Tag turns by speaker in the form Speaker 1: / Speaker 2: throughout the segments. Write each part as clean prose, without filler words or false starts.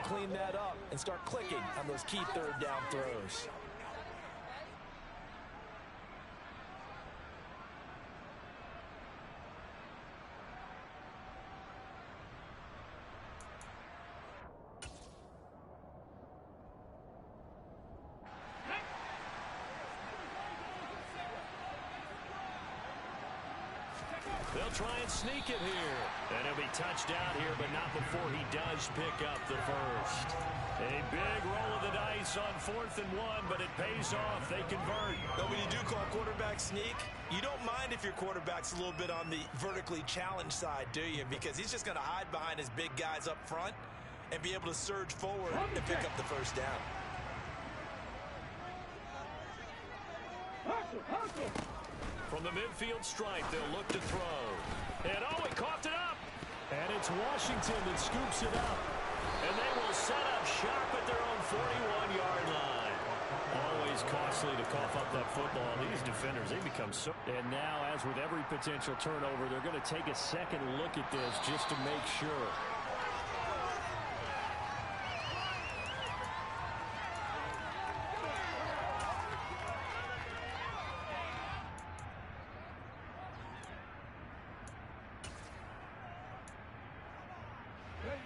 Speaker 1: clean that up and start clicking on those key third down throws.
Speaker 2: They'll try and sneak it here. And he'll be touched out here, but not before he does pick up the first. A big roll of the dice on 4th and 1, but it pays off. They convert.
Speaker 1: But when you do call quarterback sneak, you don't mind if your quarterback's a little bit on the vertically challenged side, do you? Because he's just going to hide behind his big guys up front and be able to surge forward and pick up the first down.
Speaker 2: From the midfield stripe, they'll look to throw. And oh, he coughed it up. And it's Washington that scoops it up. And they will set up shop at their own 41-yard line. Always costly to cough up that football. These defenders, they become so... And now, as with every potential turnover, they're going to take a second look at this just to make sure.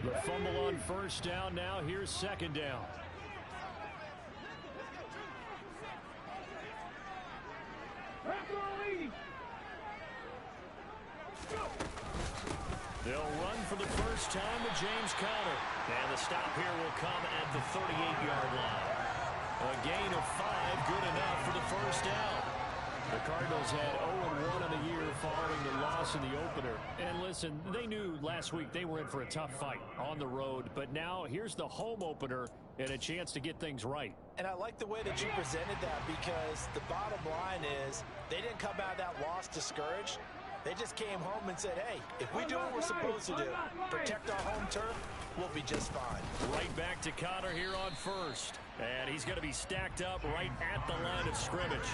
Speaker 2: The fumble on first down. Now here's second down. They'll run for the first time with James Conner. And the stop here will come at the 38-yard line. A gain of 5, good enough for the first down. The Cardinals had 0-1 on the year following the loss in the opener. And listen, they knew last week they were in for a tough fight on the road. But now here's the home opener and a chance to get things right.
Speaker 1: And I like the way that you presented that, because the bottom line is they didn't come out of that loss discouraged. They just came home and said, hey, if we do what we're supposed to do, protect our home turf, we'll be just fine.
Speaker 2: Right back to Conner here on first. And he's going to be stacked up right at the line of scrimmage.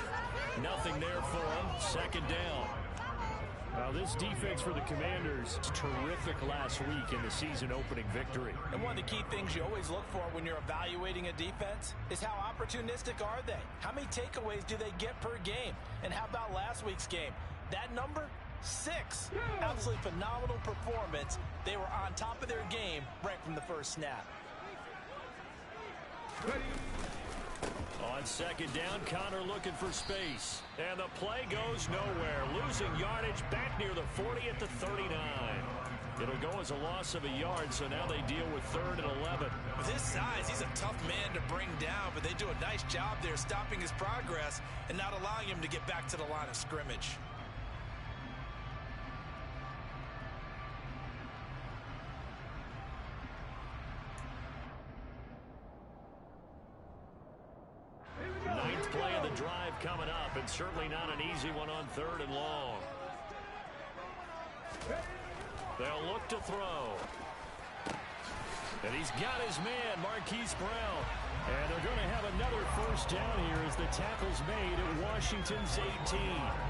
Speaker 2: Nothing there for him. Second down. Now, this defense for the Commanders, terrific last week in the season-opening victory.
Speaker 1: And one of the key things you always look for when you're evaluating a defense is how opportunistic are they? How many takeaways do they get per game? And how about last week's game? That number? 6. Absolutely phenomenal performance. They were on top of their game right from the first snap.
Speaker 2: On second down, Conner looking for space. And the play goes nowhere. Losing yardage back near the 40 at the 39. It'll go as a loss of a yard, so now they deal with 3rd and 11.
Speaker 1: With his size, he's a tough man to bring down, but they do a nice job there stopping his progress and not allowing him to get back to the line of scrimmage.
Speaker 2: Ninth play of the drive coming up, and certainly not an easy one on 3rd and long. They'll look to throw. And he's got his man, Marquise Brown. And they're going to have another first down here as the tackle's made at Washington's 18.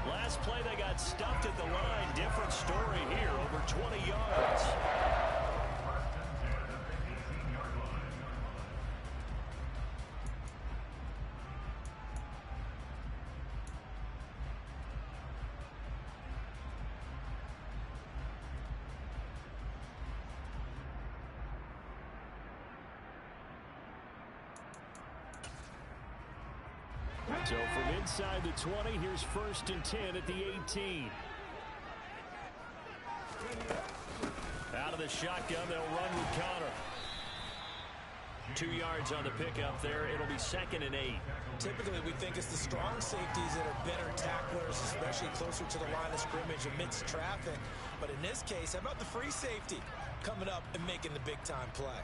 Speaker 2: Last play they got stuffed at the line. Different story here, over 20 yards. So from inside the 20, here's 1st and 10 at the 18. Out of the shotgun, they'll run with Conner. 2 yards on the pickup there. It'll be 2nd and 8.
Speaker 1: Typically, we think it's the strong safeties that are better tacklers, especially closer to the line of scrimmage amidst traffic. But in this case, how about the free safety coming up and making the big-time play?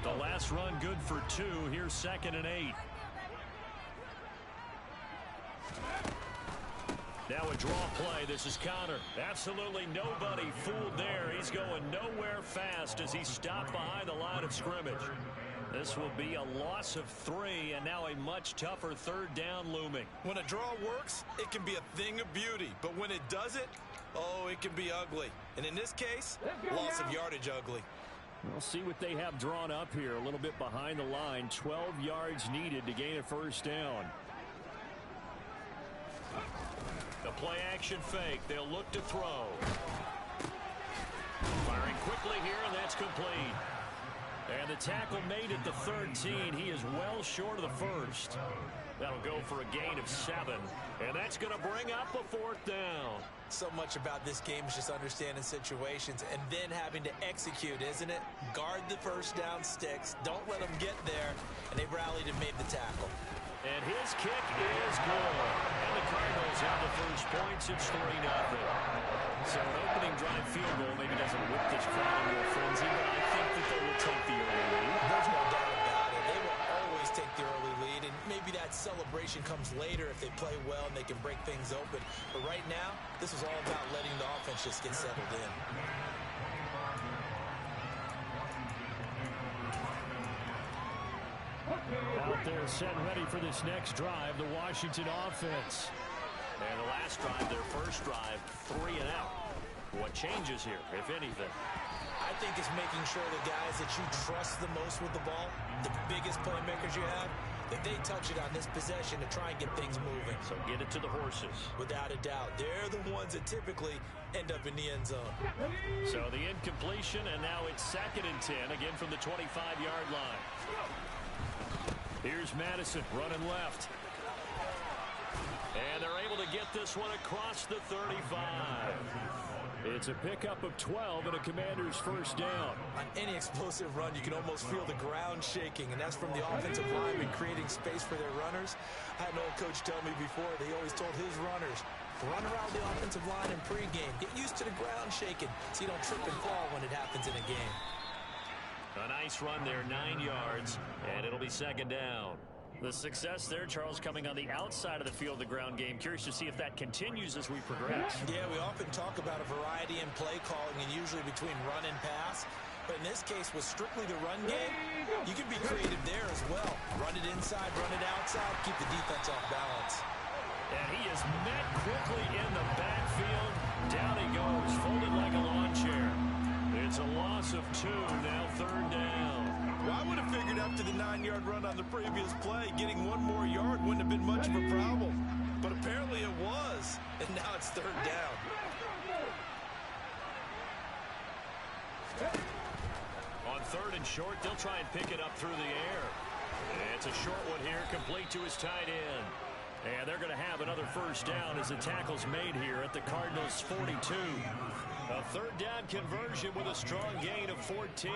Speaker 2: The last run good for 2. Here's 2nd and 8. Now a draw play. This is Conner. Absolutely nobody fooled there. He's going nowhere fast as he stopped behind the line of scrimmage. This will be a loss of 3, and now a much tougher third down looming.
Speaker 1: When a draw works, it can be a thing of beauty. But when it doesn't, oh, it can be ugly. And in this case, loss of yardage ugly.
Speaker 2: We'll see what they have drawn up here. A little bit behind the line. 12 yards needed to gain a first down. The play action fake. They'll look to throw. Firing quickly here, and that's complete. And the tackle made at the 13. He is well short of the first. That'll go for a gain of 7. And that's going to bring up a fourth down.
Speaker 1: So much about this game is just understanding situations and then having to execute, isn't it? Guard the first down sticks. Don't let them get there. And they rallied and made the tackle.
Speaker 2: And his kick is good. And the Cardinals have the first points. It's 3-0. So an opening drive field goal maybe doesn't whip this crowd into a frenzy, but I think that they will take the early lead.
Speaker 1: There's no doubt about it. They will always take the early lead, and maybe that celebration comes later if they play well and they can break things open. But right now, this is all about letting the offense just get settled in.
Speaker 2: Out there set and ready for this next drive, the Washington offense. And the last drive, their first drive, 3 and out. What changes here, if anything?
Speaker 1: I think it's making sure the guys that you trust the most with the ball, the biggest playmakers you have, that they touch it on this possession to try and get things moving.
Speaker 2: So get it to the horses.
Speaker 1: Without a doubt. They're the ones that typically end up in the end zone.
Speaker 2: So the incompletion, and now it's 2nd and 10, again from the 25-yard line. Here's Madison running left. And they're able to get this one across the 35. It's a pickup of 12 and a Commander's first down.
Speaker 1: On any explosive run, you can almost feel the ground shaking, and that's from the offensive lineman creating space for their runners. I had an old coach tell me before, they always told his runners, run around the offensive line in pregame. Get used to the ground shaking so you don't trip and fall when it happens in a game.
Speaker 2: A nice run there, 9 yards, and it'll be 2nd down. The success there, Charles, coming on the outside of the field, the ground game. Curious to see if that continues as we progress.
Speaker 1: Yeah, we often talk about a variety in play calling and usually between run and pass. But in this case, with strictly the run game, you can be creative there as well. Run it inside, run it outside, keep the defense off balance.
Speaker 2: And he is met quickly in the backfield. Down he goes, folded like a lawn chair. It's a loss of 2, now 3rd down.
Speaker 1: Well, I would have figured after the 9-yard run on the previous play, getting 1 more yard wouldn't have been much of a problem. But apparently it was, and now it's 3rd down.
Speaker 2: On 3rd and short, they'll try and pick it up through the air. It's a short one here, complete to his tight end. And they're going to have another first down as the tackle's made here at the Cardinals' 42. A 3rd down conversion with a strong gain of 14.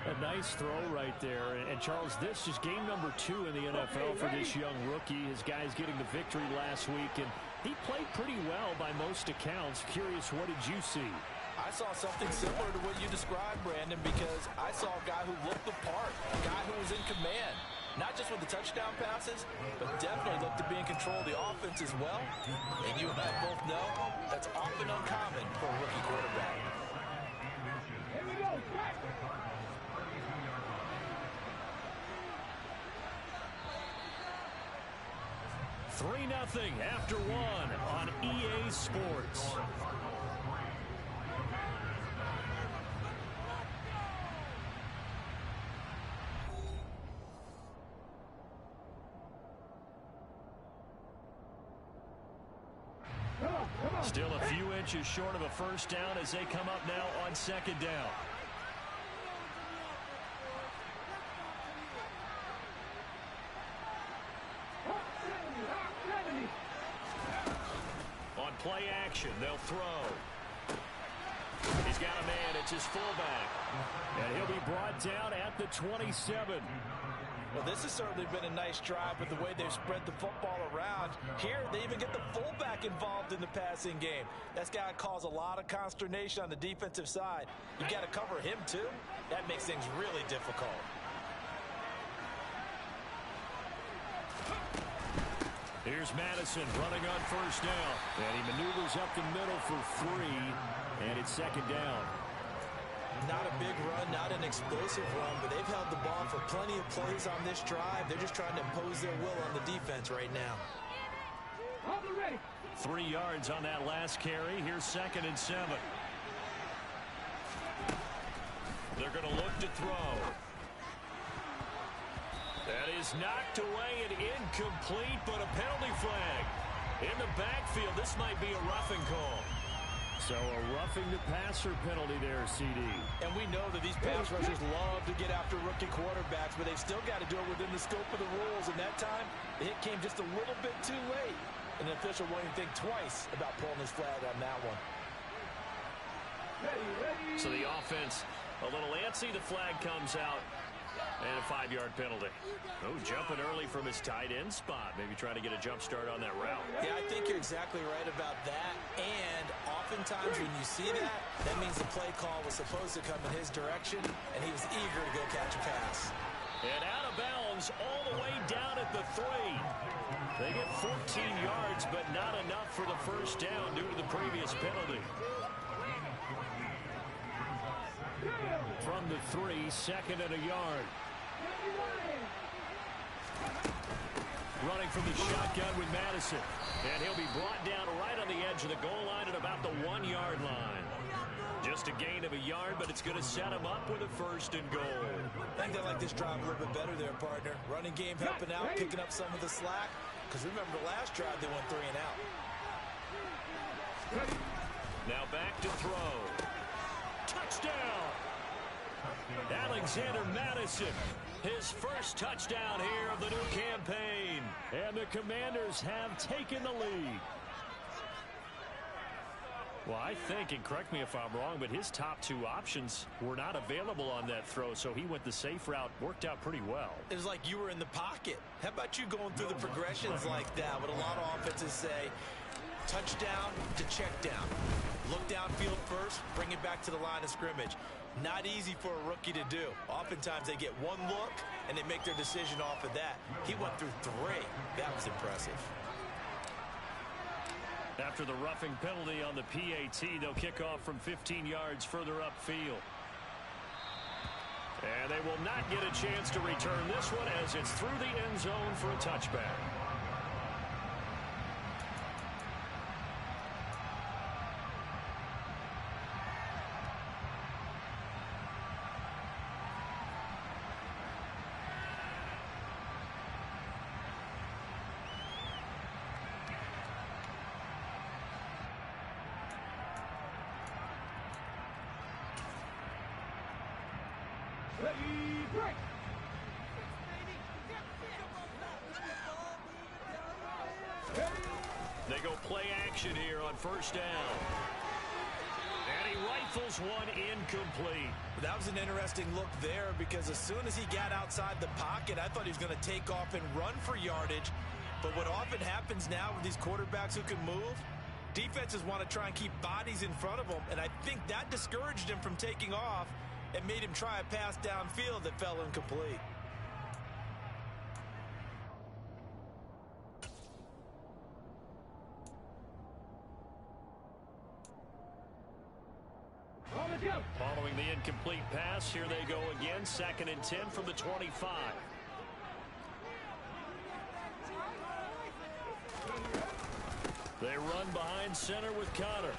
Speaker 2: A nice throw right there. And Charles, this is game number 2 in the NFL for this young rookie. His guys getting the victory last week, and he played pretty well by most accounts. Curious, what did you see?
Speaker 1: I saw something similar to what you described, Brandon, because I saw a guy who looked the part, a guy who was in command. Not just with the touchdown passes, but definitely looked to be in control of the offense as well. And you and I both know that's often uncommon for a rookie quarterback. Here we go.
Speaker 2: 3-0 after 1 on EA Sports. Still a few inches short of a first down as they come up now on 2nd down. On play action, they'll throw. He's got a man. It's his fullback. And he'll be brought down at the 27.
Speaker 1: Well, this has certainly been a nice drive with the way they've spread the football around. Here, they even get the fullback involved in the passing game. That's got to cause a lot of consternation on the defensive side. You got to cover him, too. That makes things really difficult.
Speaker 2: Here's Madison running on first down. And he maneuvers up the middle for 3. And it's 2nd down.
Speaker 1: Not a big run, not an explosive run, but they've held the ball for plenty of plays on this drive. They're just trying to impose their will on the defense right now.
Speaker 2: 3 yards on that last carry. Here's 2nd and 7. They're going to look to throw. That is knocked away and incomplete, but a penalty flag. In the backfield, this might be a roughing call. So a roughing the passer penalty there, CD.
Speaker 1: And we know that these pass rushers love to get after rookie quarterbacks, but they've still got to do it within the scope of the rules. And that time, the hit came just a little bit too late. And the official won't even think twice about pulling his flag on that one.
Speaker 2: So the offense a little antsy. The flag comes out. And a 5-yard penalty. Oh, jumping early from his tight end spot. Maybe trying to get a jump start on that route.
Speaker 1: Yeah, I think you're exactly right about that. And oftentimes when you see that, that means the play call was supposed to come in his direction, and he was eager to go catch a pass.
Speaker 2: And out of bounds all the way down at the 3. They get 14 yards, but not enough for the first down due to the previous penalty. From the 3, 2nd and a yard. Running from the shotgun with Madison. And he'll be brought down right on the edge of the goal line at about the 1-yard line. Just a gain of a yard, but it's going to set him up with a 1st and goal.
Speaker 1: I think they like this drive a little bit better there, partner. Running game helping out, picking up some of the slack. Because remember, the last drive they went 3 and out.
Speaker 2: Now back to throw. Touchdown! Alexander Madison, his first touchdown here of the new campaign. And the Commanders have taken the lead. Well, I think, and correct me if I'm wrong, but his top 2 options were not available on that throw, so he went the safe route. Worked out pretty well.
Speaker 1: It was like you were in the pocket. How about you going through the progressions like that? What a lot of offenses say, touchdown to check down. Look downfield first, bring it back to the line of scrimmage. Not easy for a rookie to do. Oftentimes they get one look and they make their decision off of that. He went through 3. That was impressive.
Speaker 2: After the roughing penalty on the PAT, they'll kick off from 15 yards further upfield. And they will not get a chance to return this one as it's through the end zone for a touchback. They go play action here on 1st down. And he rifles one incomplete.
Speaker 1: That was an interesting look there because as soon as he got outside the pocket, I thought he was going to take off and run for yardage. But what often happens now with these quarterbacks who can move, defenses want to try and keep bodies in front of them. And I think that discouraged him from taking off and made him try a pass downfield that fell incomplete.
Speaker 2: Following the incomplete pass, here they go again. 2nd and 10 from the 25. They run behind center with Connor.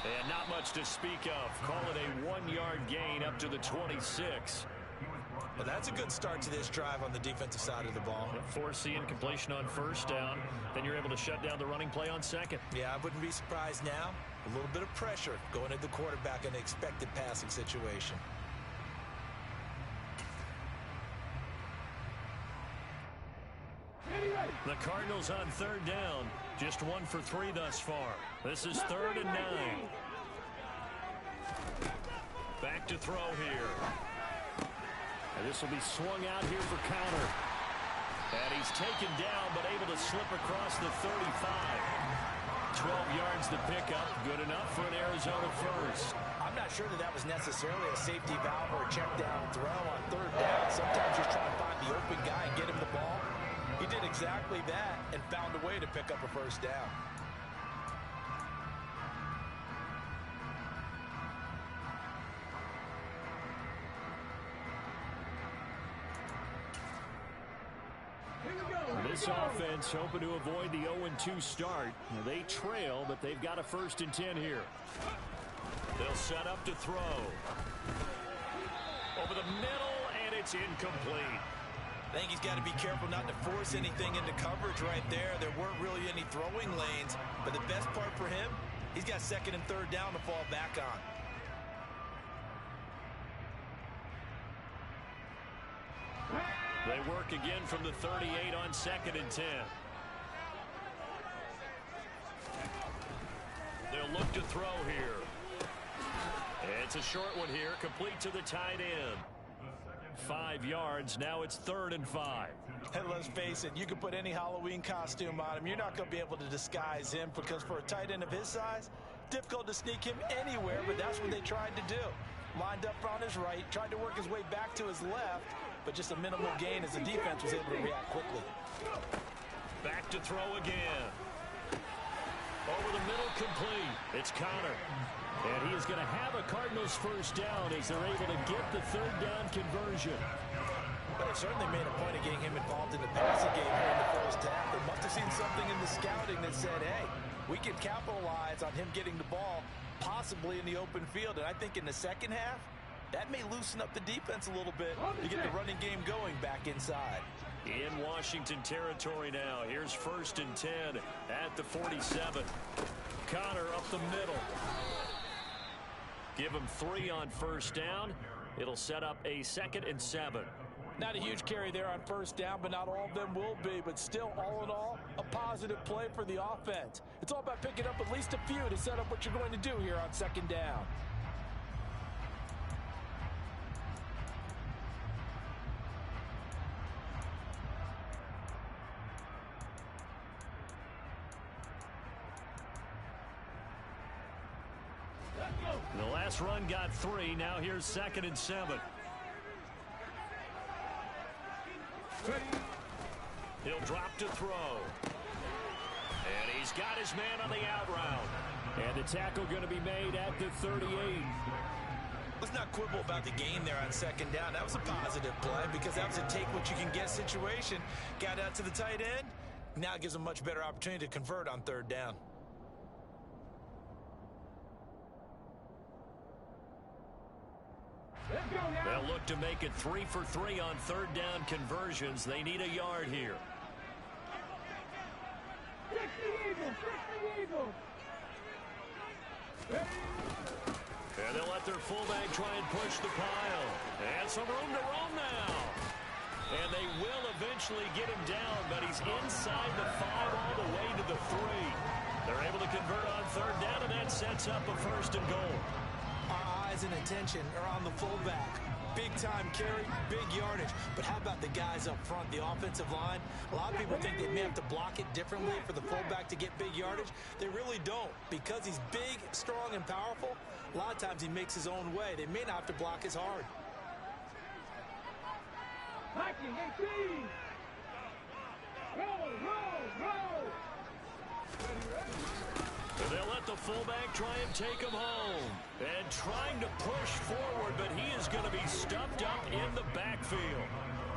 Speaker 2: And not much to speak of. Call it a 1-yard gain up to the 26.
Speaker 1: Well, that's a good start to this drive on the defensive side of the ball.
Speaker 2: Force the incompletion on 1st down. Then you're able to shut down the running play on 2nd.
Speaker 1: Yeah, I wouldn't be surprised now. A little bit of pressure going at the quarterback in an expected passing situation.
Speaker 2: The Cardinals on 3rd down. Just 1 for 3 thus far. This is 3rd and 9. Back to throw here. And this will be swung out here for Connor. And he's taken down, but able to slip across the 35. 12 yards to pick up. Good enough for an Arizona first.
Speaker 1: I'm not sure that was necessarily a safety valve or a check down throw on 3rd down. Sometimes just try to find the open guy and get him the ball. He did exactly that and found a way to pick up a 1st down.
Speaker 2: this offense hoping to avoid the 0-2 start. They trail, but they've got a 1st and 10 here. They'll set up to throw. Over the middle, and it's incomplete.
Speaker 1: I think he's got to be careful not to force anything into coverage right there. There weren't really any throwing lanes, but the best part for him, he's got 2nd and 3rd down to fall back on.
Speaker 2: They work again from the 38 on 2nd and 10. They'll look to throw here. It's a short one here, complete to the tight end. 5 yards, now it's 3rd and 5.
Speaker 1: And let's face it, you can put any Halloween costume on him. You're not going to be able to disguise him because for a tight end of his size, difficult to sneak him anywhere, but that's what they tried to do. Lined up on his right, tried to work his way back to his left, but just a minimal gain as the defense was able to react quickly.
Speaker 2: Back to throw again. Over the middle, complete. It's Connor. And he is going to have a Cardinals 1st down as they're able to get the 3rd down conversion.
Speaker 1: But it certainly made a point of getting him involved in the passing game here in the 1st half. They must have seen something in the scouting that said, hey, we can capitalize on him getting the ball possibly in the open field. And I think in the 2nd half, that may loosen up the defense a little bit to get the running game going back inside.
Speaker 2: In Washington territory now. Here's 1st and 10 at the 47. Connor up the middle. Give him 3 on 1st down. It'll set up a 2nd and 7.
Speaker 1: Not a huge carry there on 1st down, but not all of them will be. But still, all in all, a positive play for the offense. It's all about picking up at least a few to set up what you're going to do here on 2nd down.
Speaker 2: The last run got 3. Now here's 2nd and 7. He'll drop to throw. And he's got his man on the out route. And the tackle going to be made at the 38.
Speaker 1: Let's not quibble about the gain there on 2nd down. That was a positive play because that was a take-what-you-can-get situation. Got out to the tight end. Now it gives them a much better opportunity to convert on 3rd down.
Speaker 2: They'll look to make it 3 for 3 on 3rd down conversions. They need a yard here. And they'll let their fullback try and push the pile. And some room to roam now. And they will eventually get him down, but he's inside the 5 all the way to the 3. They're able to convert on 3rd down, and that sets up a 1st and goal.
Speaker 1: Our eyes and attention are on the fullback. Big time carry, big yardage. But how about the guys up front, the offensive line? A lot of people think they may have to block it differently for the fullback to get big yardage. They really don't. Because he's big, strong, and powerful, a lot of times he makes his own way. They may not have to block as hard.
Speaker 2: And they'll let the fullback try and take him home. And trying to push forward, but he is going to be stuffed up in the backfield.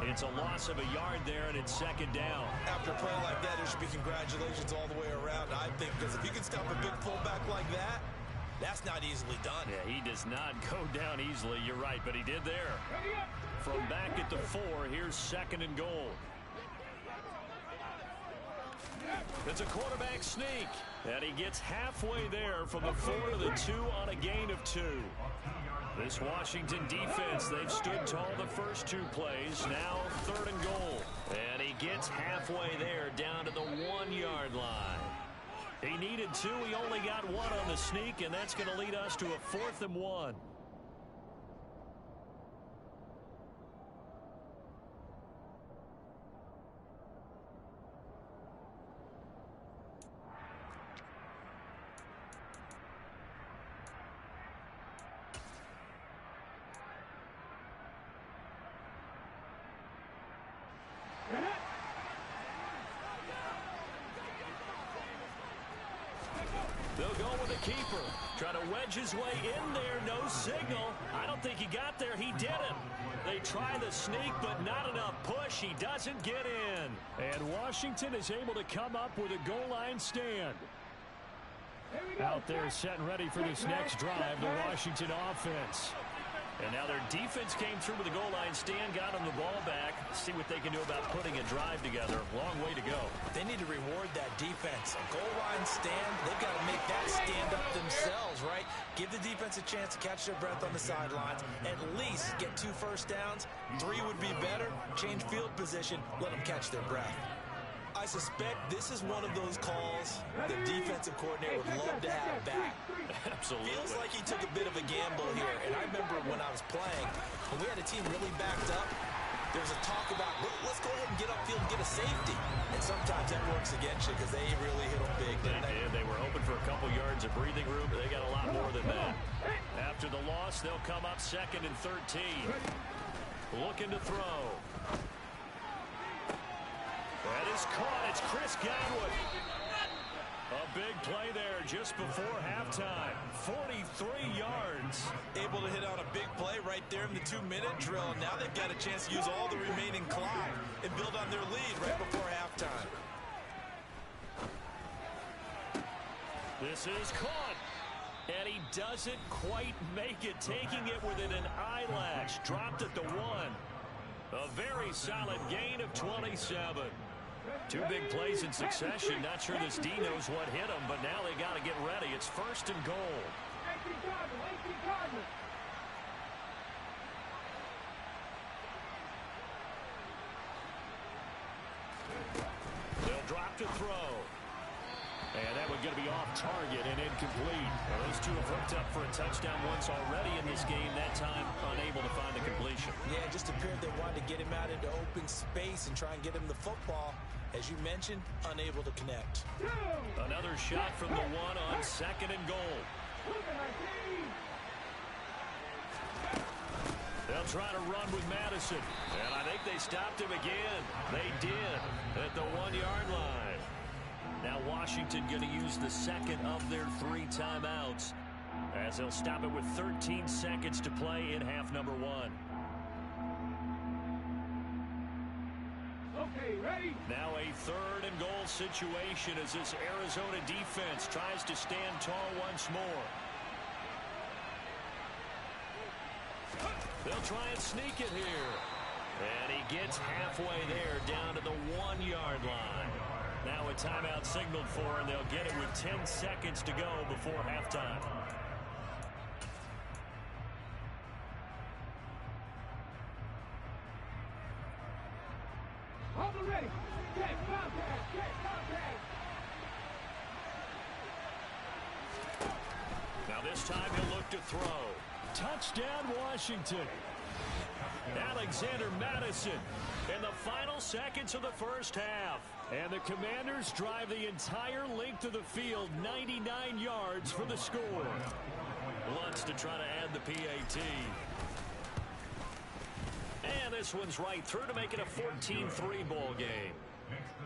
Speaker 2: It's a loss of a yard there, and it's 2nd down.
Speaker 1: After a play like that, there should be congratulations all the way around, I think, because if you can stop a big fullback like that, that's not easily done.
Speaker 2: Yeah, he does not go down easily. You're right, but he did there. From back at the 4, here's 2nd and goal. It's a quarterback sneak. And he gets halfway there from the 4 to the 2 on a gain of 2. This Washington defense, they've stood tall the first 2 plays. Now 3rd and goal. And he gets halfway there down to the 1-yard line. He needed 2. He only got 1 on the sneak, and that's going to lead us to a 4th and 1. They'll go with a keeper. Try to wedge his way in there. No signal. I don't think he got there. He didn't. They try the sneak, but not enough push. He doesn't get in. And Washington is able to come up with a goal line stand. Out there set and ready for this next drive, the Washington offense. And now their defense came through with the goal line stand, got them the ball back. See what they can do about putting a drive together. Long way to go.
Speaker 1: They need to reward that defense. A goal line stand, they've got to make that stand up themselves, right? Give the defense a chance to catch their breath on the sidelines. At least get 2 first downs. 3 would be better. Change field position. Let them catch their breath. I suspect this is one of those calls the defensive coordinator would love to have back.
Speaker 2: Absolutely.
Speaker 1: Feels like he took a bit of a gamble here. And I remember when I was playing, when we had a team really backed up, there was a talk about, let's go ahead and get upfield and get a safety. And sometimes that works against you because they really hit them big.
Speaker 2: They did. They were hoping for a couple yards of breathing room, but they got a lot more than that. After the loss, they'll come up 2nd and 13. Looking to throw. That is caught. It's Chris Godwin. A big play there just before halftime. 43 yards.
Speaker 1: Able to hit on a big play right there in the 2-minute drill. Now they've got a chance to use all the remaining clock and build on their lead right before halftime.
Speaker 2: This is caught. And he doesn't quite make it, taking it within an eyelash. Dropped at the 1. A very solid gain of 27. 2 big plays in succession. Not sure this D knows what hit him, but now they got to get ready. It's 1st and goal. They'll drop to throw. And that one's going to be off target and incomplete. Well, those two have hooked up for a touchdown once already in this game. That time, unable to find the completion.
Speaker 1: Yeah, it just appeared they wanted to get him out into open space and try and get him the football. As you mentioned, unable to connect.
Speaker 2: Another shot from the 1 on 2nd and goal. They'll try to run with Madison. And I think they stopped him again. They did at the 1-yard line. Now Washington going to use the 2nd of their 3 timeouts as they'll stop it with 13 seconds to play in half number 1.
Speaker 3: Okay, ready?
Speaker 2: Now a 3rd and goal situation as this Arizona defense tries to stand tall once more. They'll try and sneak it here. And he gets halfway there down to the 1-yard line. Now a timeout signaled for, and they'll get it with 10 seconds to go before halftime.
Speaker 3: Hold ready. Get contact. Get contact.
Speaker 2: Now this time he'll look to throw. Touchdown, Washington. Alexander Madison in the final seconds of the first half. And the Commanders drive the entire length of the field, 99 yards for the score. Wants to try to add the PAT. And this one's right through to make it a 14-3 ball game.
Speaker 4: Next to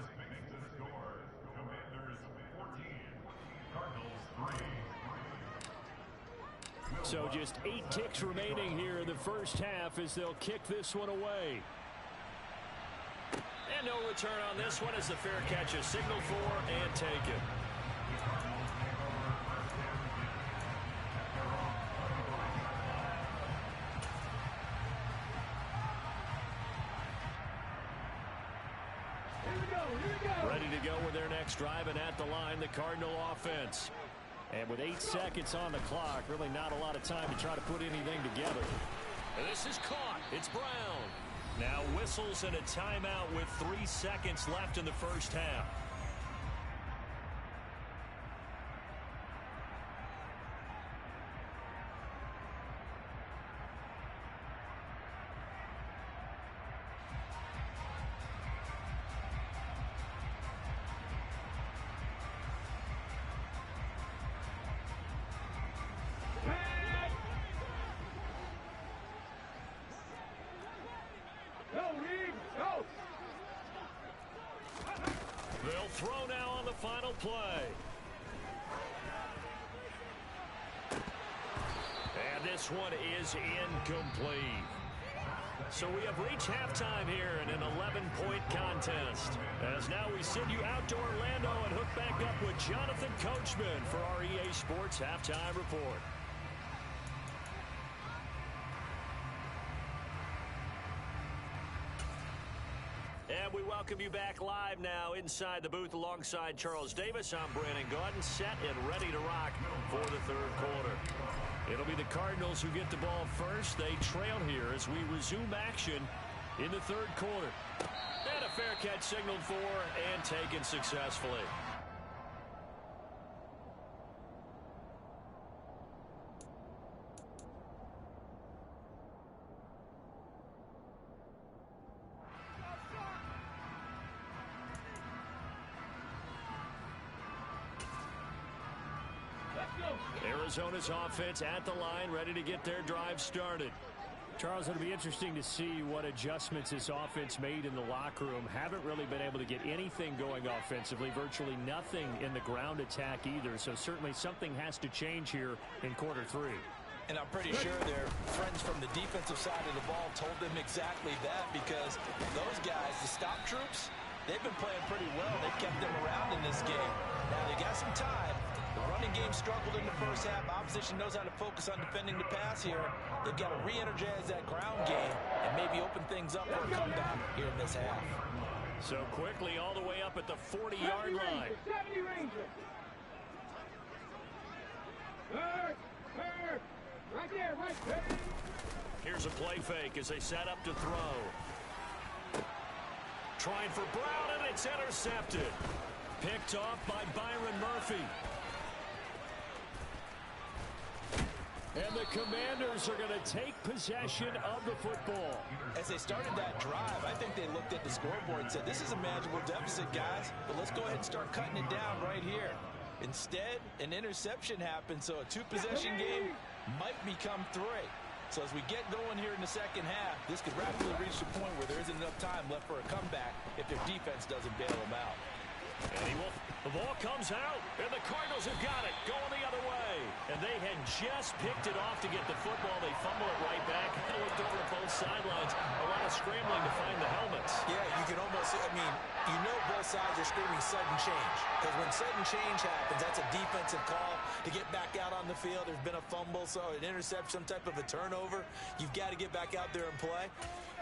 Speaker 4: score, Commanders 14, Cardinals 3.
Speaker 2: So just 8 ticks remaining here in the first half as they'll kick this one away. And no return on this one as the fair catch is signaled for and taken. Ready to go with their next drive, and at the line, the Cardinal offense. And with 8 seconds on the clock, really not a lot of time to try to put anything together. And this is caught. It's Brown. Now whistles and a timeout with 3 seconds left in the first half. They'll throw now on the final play. And this one is incomplete. So we have reached halftime here in an 11-point contest. As now we send you out to Orlando and hook back up with Jonathan Coachman for our EA Sports Halftime Report. And we welcome you back live now inside the booth alongside Charles Davis. I'm Brandon Gaudin, set and ready to rock for the third quarter. It'll be the Cardinals who get the ball first. They trail here as we resume action in the third quarter. And a fair catch signaled for and taken successfully. Arizona's offense at the line, ready to get their drive started.
Speaker 5: Charles, it'll be interesting to see what adjustments this offense made in the locker room. Haven't really been able to get anything going offensively, virtually nothing in the ground attack either. So certainly something has to change here in quarter three.
Speaker 1: And I'm pretty sure their friends from the defensive side of the ball told them exactly that, because those guys, the stop troops, they've been playing pretty well. They've kept them around in this game. Now they got some time. The running game struggled in the first half. Opposition knows how to focus on defending the pass here. They've got to re-energize that ground game and maybe open things up for a comeback here in this half.
Speaker 2: So quickly all the way up at the 40-yard line.
Speaker 3: 70 Rangers. Right there, right there.
Speaker 2: Here's a play fake as they set up to throw. Trying for Brown, and it's intercepted. Picked off by Byron Murphy. And the Commanders are going to take possession of the football.
Speaker 1: As they started that drive, I think they looked at the scoreboard and said, this is a manageable deficit, guys, but let's go ahead and start cutting it down right here. Instead, an interception happened, so a two-possession game might become three. So as we get going here in the second half, this could rapidly reach the point where there isn't enough time left for a comeback if their defense doesn't bail them out.
Speaker 2: And the ball comes out, and the Cardinals have got it, going the other way. And they had just picked it off to get the football. They fumble it right back. I looked over at both sidelines. A lot of scrambling to find the helmets.
Speaker 1: Yeah, you can almost, you know both sides are screaming sudden change. Because when sudden change happens, that's a defensive call to get back out on the field. There's been a fumble, so an interception, some type of a turnover. You've got to get back out there and play.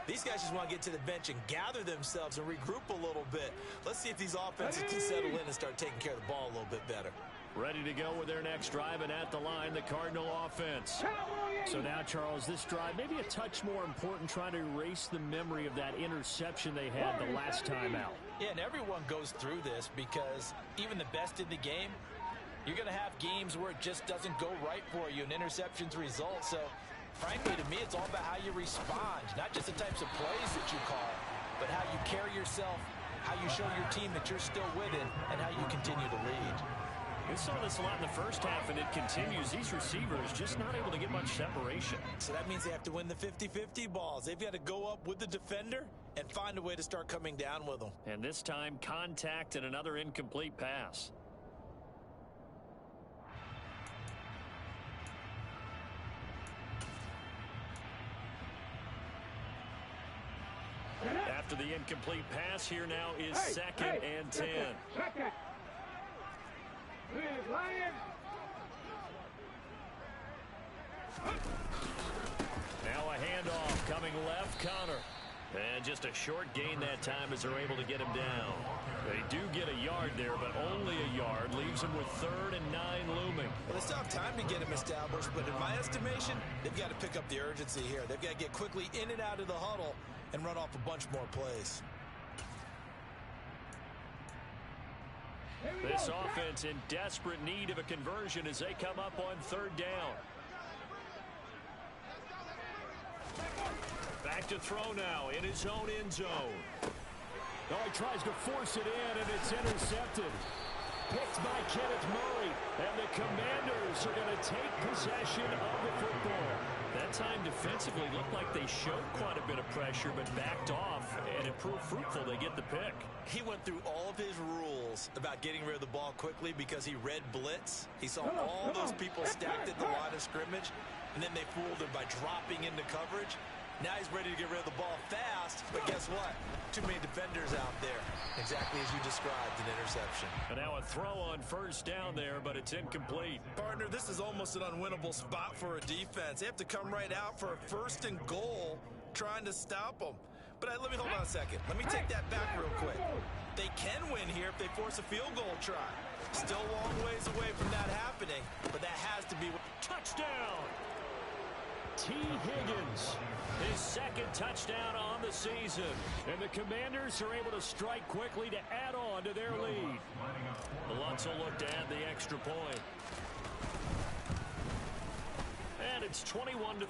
Speaker 1: These guys just want to get to the bench and gather themselves and regroup a little bit. Let's see if these offenses can settle in and start taking care of the ball a little bit better.
Speaker 2: Ready to go with their next drive, and at the line, the Cardinal offense.
Speaker 5: So now, Charles, this drive maybe a touch more important, trying to erase the memory of that interception they had the last time out.
Speaker 1: Yeah, and everyone goes through this, because even the best in the game, you're going to have games where it just doesn't go right for you, and interceptions result. So frankly, to me, it's all about how you respond, not just the types of plays that you call, but how you carry yourself, how you show your team that you're still with it, and how you continue to lead.
Speaker 2: We saw this a lot in the first half, and it continues. These receivers just not able to get much separation.
Speaker 1: So that means they have to win the 50-50 balls. They've got to go up with the defender and find a way to start coming down with them.
Speaker 2: And this time, contact and another incomplete pass. After the incomplete pass, here now is second and 10.
Speaker 3: Second. Lions.
Speaker 2: Now a handoff coming left, Connor. And just a short gain that time as they're able to get him down. They do get a yard there, but only a yard. Leaves him with 3rd and 9 looming.
Speaker 1: Well, they still have time to get him established, but in my estimation, they've got to pick up the urgency here. They've got to get quickly in and out of the huddle and run off a bunch more plays.
Speaker 2: This offense in desperate need of a conversion as they come up on 3rd down. Back to throw now in his own end zone.
Speaker 5: Oh, he tries to force it in, and it's intercepted. Picked by Kenneth Murray, and the Commanders are going to take possession of the football. That time defensively looked like they showed quite a bit of pressure, but backed off, and it proved fruitful. They get the pick.
Speaker 1: He went through all of his rules about getting rid of the ball quickly because he read blitz. He saw all those people stacked at the line of scrimmage, and then they fooled him by dropping into coverage. Now he's ready to get rid of the ball fast, but guess what? Too many defenders out there. Exactly as you described, an interception.
Speaker 2: And now a throw on first down there, but it's incomplete.
Speaker 1: Partner, this is almost an unwinnable spot for a defense. They have to come right out for a 1st and goal, trying to stop them. But let me hold on a second. Let me take that back real quick. They can win here if they force a field goal try. Still a long ways away from that happening, but that has to be...
Speaker 2: Touchdown! T. Higgins, his 2nd touchdown on the season. And the Commanders are able to strike quickly to add on to their lead. The Lutz will look to add the extra point. And it's 21-3.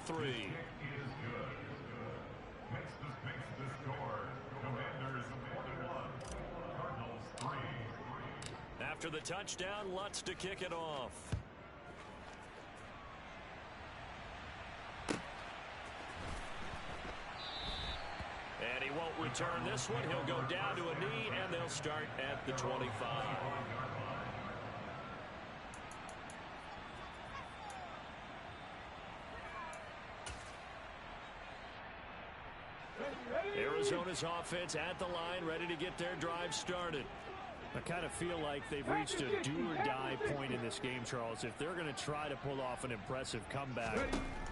Speaker 2: After the touchdown, Lutz to kick it off. And he won't return this one. He'll go down to a knee, and they'll start at the 25. Arizona's offense at the line, ready to get their drive started. I kind of feel like they've reached a do-or-die point in this game, Charles. If they're going to try to pull off an impressive comeback,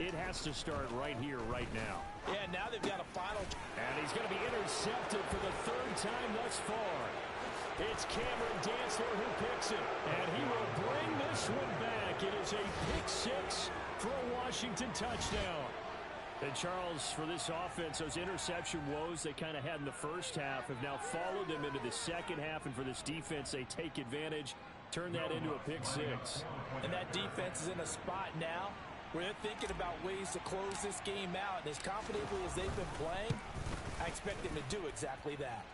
Speaker 2: it has to start right here, right now.
Speaker 1: Yeah, now they've got a final.
Speaker 5: And he's going to be intercepted for the 3rd time thus far. It's Cameron Dantzler who picks it, and he will bring this one back. It is a pick 6 for a Washington touchdown. And Charles, for this offense, those interception woes they kind of had in the first half have now followed them into the second half. And for this defense, they take advantage, turn that into a pick 6.
Speaker 1: And that defense is in a spot now where they're thinking about ways to close this game out. And as confidently as they've been playing, I expect them to do exactly that.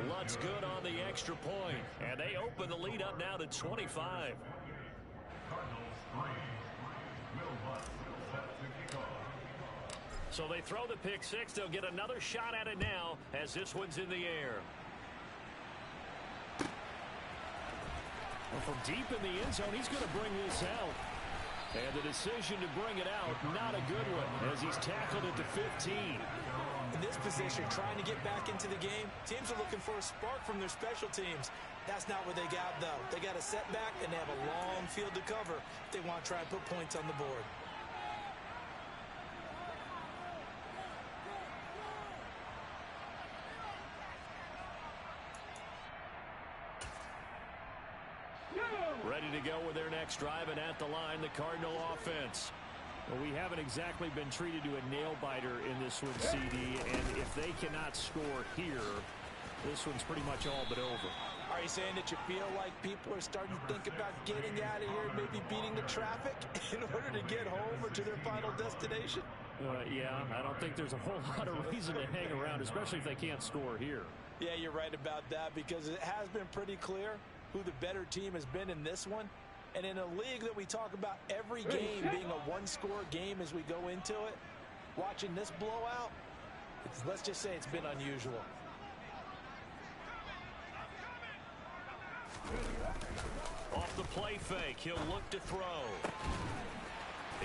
Speaker 2: Lutz good on the extra point. And they open the lead up now to 25. So they throw the pick 6. They'll get another shot at it now as this one's in the air.
Speaker 5: Well, from deep in the end zone, he's going to bring this out. And the decision to bring it out, not a good one, as he's tackled at the 15.
Speaker 1: In this position, trying to get back into the game, teams are looking for a spark from their special teams. That's not what they got, though. They got a setback, and they have a long field to cover if they want to try and put points on the board.
Speaker 2: Ready to go with their next drive, and at the line, the Cardinal offense.
Speaker 5: Well, we haven't exactly been treated to a nail-biter in this one, CD, and if they cannot score here, this one's pretty much all but over.
Speaker 1: Are you saying that you feel like people are starting to think about getting out of here and maybe beating the traffic in order to get home or to their final destination?
Speaker 5: Yeah, I don't think there's a whole lot of reason to hang around, especially if they can't score here.
Speaker 1: Yeah, you're right about that, because it has been pretty clear who the better team has been in this one. And in a league that we talk about every game being a one-score game as we go into it, watching this blowout, let's just say it's been unusual.
Speaker 2: Off the play fake, he'll look to throw.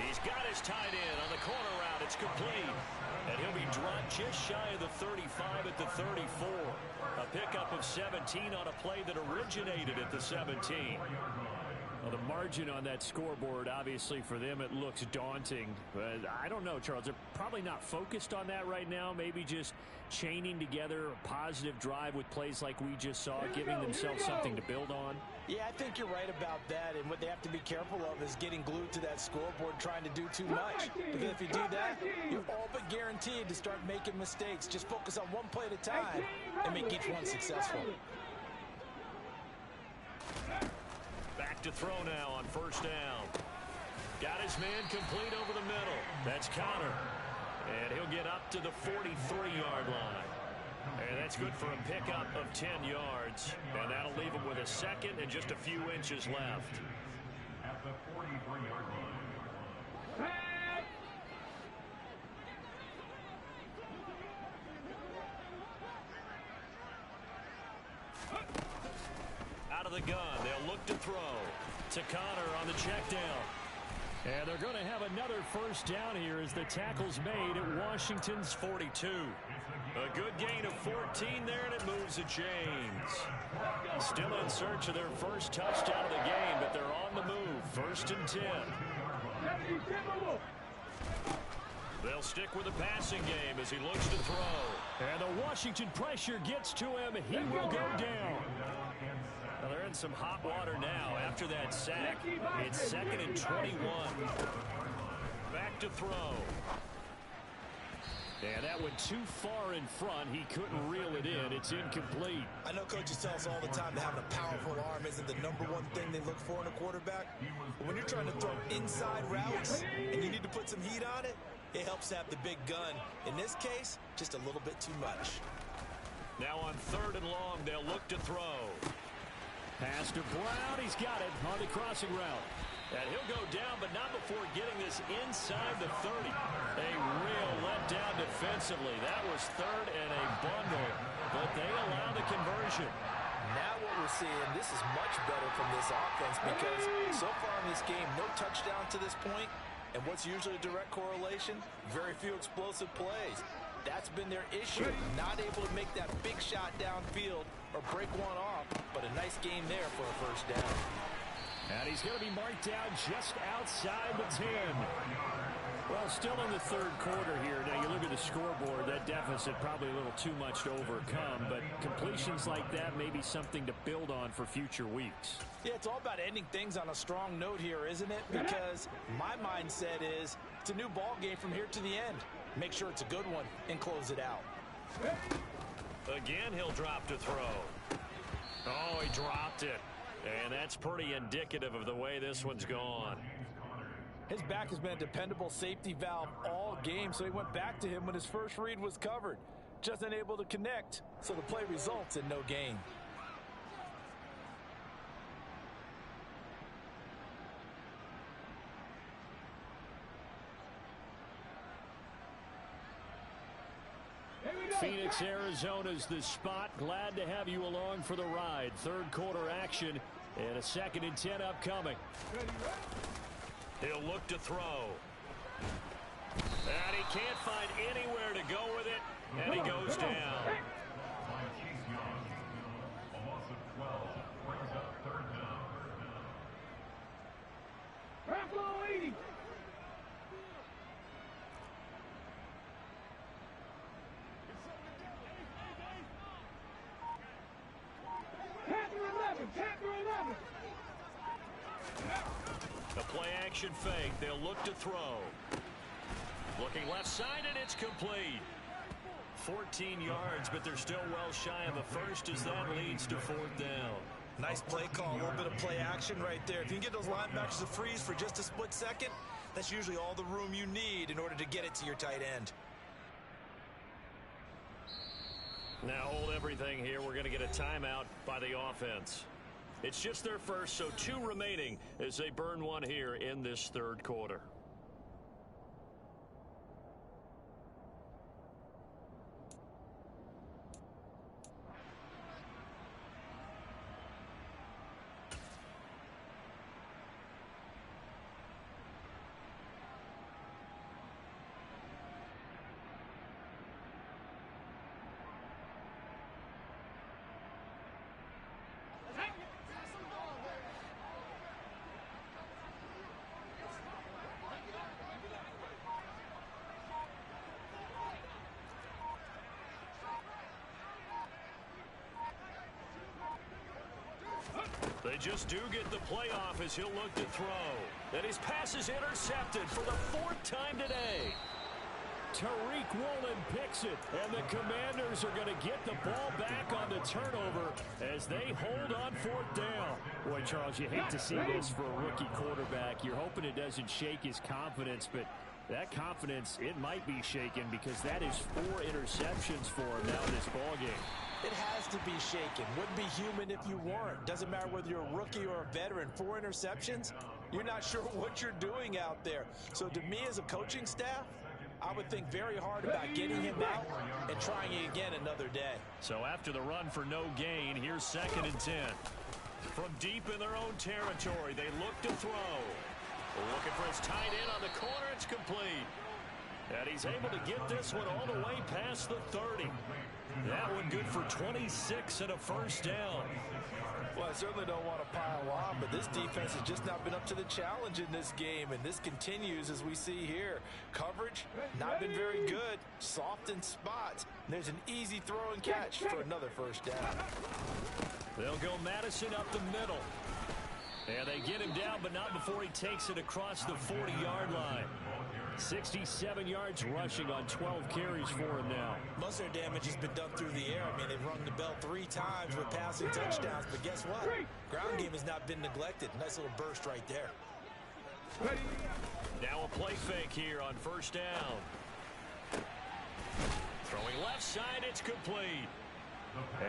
Speaker 2: He's got his tight end on the corner route. It's complete. And he'll be dropped just shy of the 35 at the 34. A pickup of 17 on a play that originated at the 17.
Speaker 5: Well, the margin on that scoreboard, obviously, for them, it looks daunting. But I don't know, Charles. They're probably not focused on that right now. Maybe just chaining together a positive drive with plays like we just saw, giving themselves something to build on.
Speaker 1: Yeah, I think you're right about that. And what they have to be careful of is getting glued to that scoreboard, trying to do too much. Because if you do that, you're all but guaranteed to start making mistakes. Just focus on one play at a time and make each one successful.
Speaker 2: Back to throw now on first down. Got his man complete over the middle. That's Connor. And he'll get up to the 43-yard line. And that's good for a pickup of 10 yards. And that'll leave him with a second and just a few inches left.
Speaker 4: At the 43-yard line.
Speaker 2: Out of the gun, they'll look to throw. To Connor on the check down.
Speaker 5: And they're going to have another first down here as the tackle's made at Washington's 42.
Speaker 2: A good gain of 14 there, and it moves the chains. Still in search of their first touchdown of the game, but they're on the move. 1st and 10. They'll stick with the passing game as he looks to throw.
Speaker 5: And the Washington pressure gets to him. He will go down.
Speaker 2: Well, they're in some hot water now after that sack. It's 2nd and 21. Back to throw.
Speaker 5: And that went too far in front. He couldn't reel it in. It's incomplete.
Speaker 1: I know coaches tell us all the time that having a powerful arm isn't the #1 thing they look for in a quarterback. But when you're trying to throw inside routes and you need to put some heat on it, it helps have the big gun. In this case, just a little bit too much.
Speaker 2: Now on 3rd and long, they'll look to throw.
Speaker 5: Pass to Brown. He's got it on the crossing route.
Speaker 2: And he'll go down, but not before getting this inside the 30. A real letdown defensively. That was 3rd and a bundle, but they allow the conversion.
Speaker 1: Now what we're seeing, this is much better from this offense because so far in this game, no touchdown to this point. And what's usually a direct correlation? Very few explosive plays. That's been their issue. Not able to make that big shot downfield or break one off, but a nice game there for a first down.
Speaker 5: And he's going to be marked down just outside the 10. Well, still in the 3rd quarter here. Now, you look at the scoreboard, that deficit probably a little too much to overcome, but completions like that may be something to build on for future weeks.
Speaker 1: Yeah, it's all about ending things on a strong note here, isn't it? Because my mindset is it's a new ball game from here to the end. Make sure it's a good one and close it out.
Speaker 2: Again, he'll drop to throw. Oh, he dropped it. And that's pretty indicative of the way this one's gone.
Speaker 1: His back has been a dependable safety valve all game, so he went back to him when his first read was covered. Just unable to connect, so the play results in no gain.
Speaker 5: Phoenix, Arizona's the spot. Glad to have you along for the ride. 3rd quarter action and a 2nd and 10 upcoming.
Speaker 2: He'll look to throw. And he can't find anywhere to go with it, and he goes down.
Speaker 4: A loss of 12 brings up 3rd down.
Speaker 3: Buffalo 80. Panther 11.
Speaker 2: The play action fake. They'll look to throw. Looking left side, and it's complete. 14 yards, but they're still well shy of a first as that leads to 4th down.
Speaker 1: Nice play call, a little bit of play action right there. If you can get those linebackers to freeze for just a split second, that's usually all the room you need in order to get it to your tight end.
Speaker 2: Now hold everything here. We're going to get a timeout by the offense. It's just their first, so 2 remaining as they burn one here in this 3rd quarter. They just do get the playoff as he'll look to throw. And his pass is intercepted for the 4th time today.
Speaker 5: Tariq Woolen picks it, and the Commanders are going to get the ball back on the turnover as they hold on 4th down. Boy, Charles, you hate to see this for a rookie quarterback. You're hoping it doesn't shake his confidence, but that confidence, it might be shaken because that is 4 interceptions for him now in this ballgame.
Speaker 1: It has to be shaken. Wouldn't be human if you weren't. Doesn't matter whether you're a rookie or a veteran. 4 interceptions, you're not sure what you're doing out there. So to me as a coaching staff, I would think very hard about getting him out and trying it again another day.
Speaker 2: So after the run for no gain, here's 2nd and 10. From deep in their own territory, they look to throw. Looking for his tight end on the corner. It's complete. And he's able to get this one all the way past the 30. That one good for 26 and a first down.
Speaker 1: Well, I certainly don't want to pile on, but this defense has just not been up to the challenge in this game, and this continues as we see here. Coverage, not been very good. Soft in spots. There's an easy throw and catch for another first down.
Speaker 2: They'll go Madison up the middle. And they get him down, but not before he takes it across the 40-yard line. 67 yards rushing on 12 carries for him now.
Speaker 1: Most of their damage has been done through the air. I mean, they've rung the bell 3 times with passing touchdowns, but guess what? Ground game has not been neglected. Nice little burst right there.
Speaker 2: Now a play fake here on first down. Throwing left side, it's complete.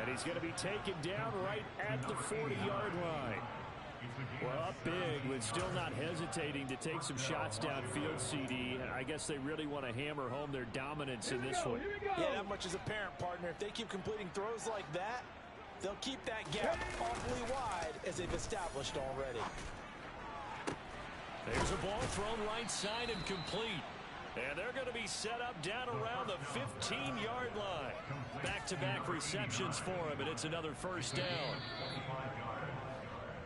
Speaker 5: And he's going to be taken down right at the 40-yard line. Well, up big, but still not hesitating to take some shots downfield, CD. I guess they really want to hammer home their dominance in this one.
Speaker 1: Yeah, that much is apparent, partner. If they keep completing throws like that, they'll keep that gap awfully wide as they've established already.
Speaker 2: There's a ball thrown right side and complete. And they're going to be set up down around the 15-yard line. Back-to-back receptions for him, and it's another first down.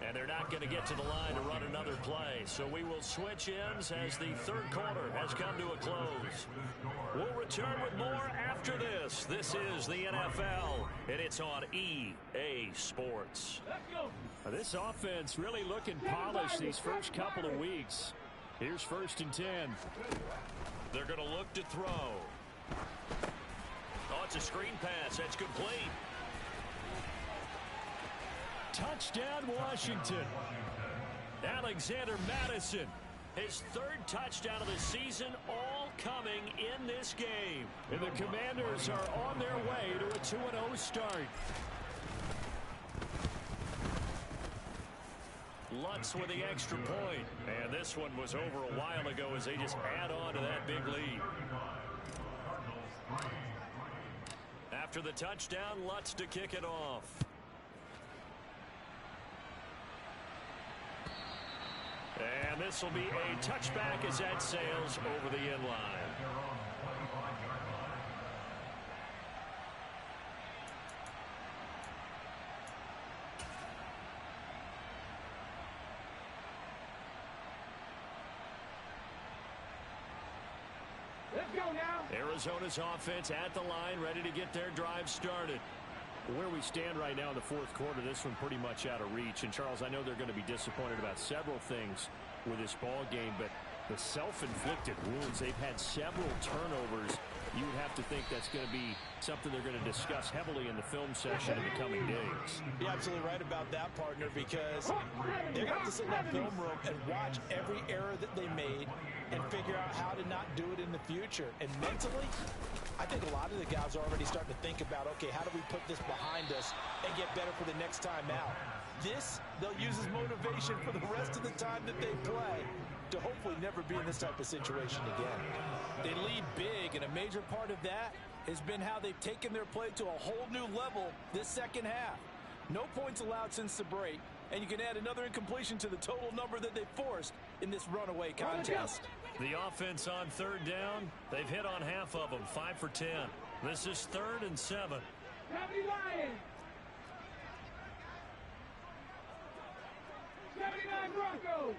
Speaker 2: And they're not going to get to the line to run another play. So we will switch ends as the third quarter has come to a close. We'll return with more after this. This is the NFL, and it's on EA Sports.
Speaker 5: This offense really looking polished these first couple of weeks. Here's 1st and 10.
Speaker 2: They're going to look to throw. Oh, it's a screen pass. That's complete.
Speaker 5: Touchdown, Washington.
Speaker 2: Alexander Madison, his 3rd touchdown of the season, all coming in this game.
Speaker 5: And the Commanders are on their way to a 2-0 start.
Speaker 2: Lutz with the extra point. And this one was over a while ago as they just add on to that big lead. After the touchdown, Lutz to kick it off. And this will be a touchback as that sails over the end line.
Speaker 3: Let's go now.
Speaker 2: Arizona's offense at the line, ready to get their drive started.
Speaker 5: Where we stand right now in the 4th quarter, this one pretty much out of reach. And, Charles, I know they're going to be disappointed about several things with this ball game, but the self-inflicted wounds, they've had several turnovers. You would have to think that's going to be something they're going to discuss heavily in the film session in the coming days.
Speaker 1: You're absolutely right about that, partner, because they're going to have to sit in that film room and watch every error that they made and figure out how to not do it in the future. And mentally, I think a lot of the guys are already starting to think about, okay, how do we put this behind us and get better for the next time out? This, they'll use as motivation for the rest of the time that they play to hopefully never be in this type of situation again. They lead big, and a major part of that has been how they've taken their play to a whole new level this second half. No points allowed since the break, and you can add another incompletion to the total number that they forced in this runaway contest.
Speaker 2: The offense on 3rd down, they've hit on half of them, 5 for 10. This is 3rd and 7.
Speaker 3: Gravity Lions. 79 Broncos.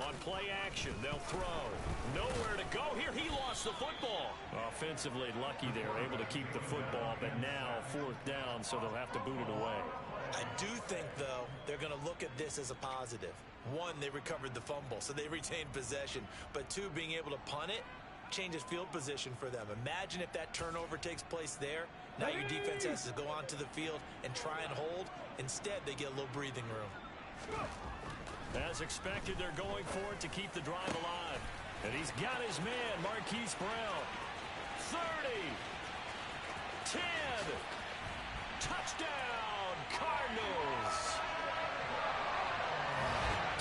Speaker 2: On play action, they'll throw. Nowhere to go here. He lost the football. Offensively lucky they were able to keep the football, but now 4th down, so they'll have to boot it away.
Speaker 1: I do think, though, they're going to look at this as a positive. 1, they recovered the fumble, so they retained possession. But 2, being able to punt it changes field position for them. Imagine if that turnover takes place there. Now your defense has to go onto the field and try and hold. Instead, they get a little breathing room.
Speaker 2: As expected, they're going for it to keep the drive alive. And he's got his man, Marquise Brown. 30. 10. Touchdown, Cardinals.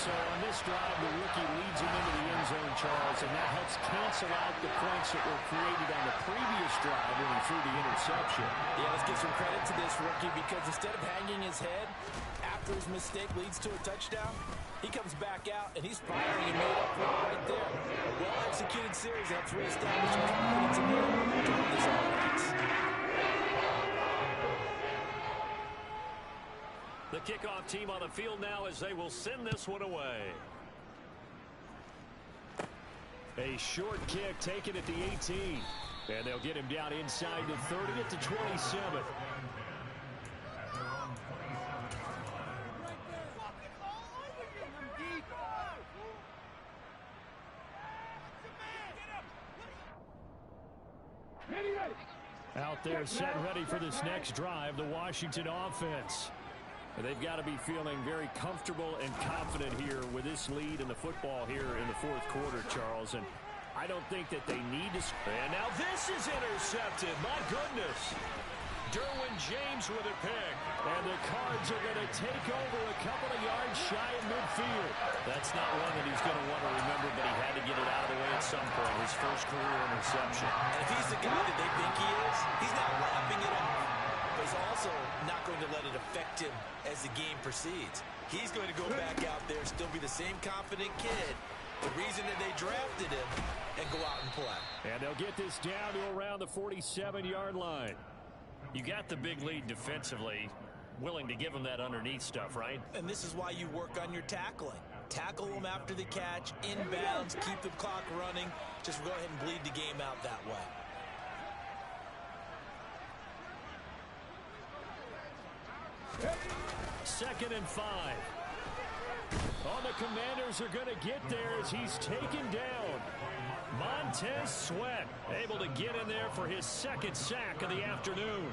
Speaker 5: So on this drive, the rookie leads him into the end zone, Charles, and that helps cancel out the points that were created on the previous drive when he threw the interception.
Speaker 1: Yeah, let's give some credit to this rookie because instead of hanging his head, after after his mistake leads to a touchdown, he comes back out, and he's firing and made up for it right there. A well-executed series helps reestablish confidence in him during this offense.
Speaker 2: The kickoff team on the field now as they will send this one away.
Speaker 5: A short kick taken at the 18. And they'll get him down inside the 30 at the 27. Out there set ready for this next drive, the Washington offense. They've got to be feeling very comfortable and confident here with this lead in the football here in the fourth quarter, Charles. And I don't think that they need to.
Speaker 2: And now this is intercepted. My goodness. Derwin James with a pick.
Speaker 5: And the Cards are going to take over a couple of yards shy of midfield.
Speaker 2: That's not one that he's going to want to remember, but he had to get it out of the way at some point. His first career interception.
Speaker 1: And if he's the guy that they think he is, he's not lapping it off. But he's also not going to let it affect him as the game proceeds. He's going to go back out there, still be the same confident kid, the reason that they drafted him, and go out and play.
Speaker 5: And they'll get this down to around the 47-yard line.
Speaker 2: You got the big lead defensively, willing to give him that underneath stuff, right?
Speaker 1: And this is why you work on your tackling. Tackle them after the catch, inbounds, keep the clock running. Just go ahead and bleed the game out that way.
Speaker 5: Second and 5. Oh, the Commanders are going to get there as he's taken down. Montez Sweat able to get in there for his second sack of the afternoon.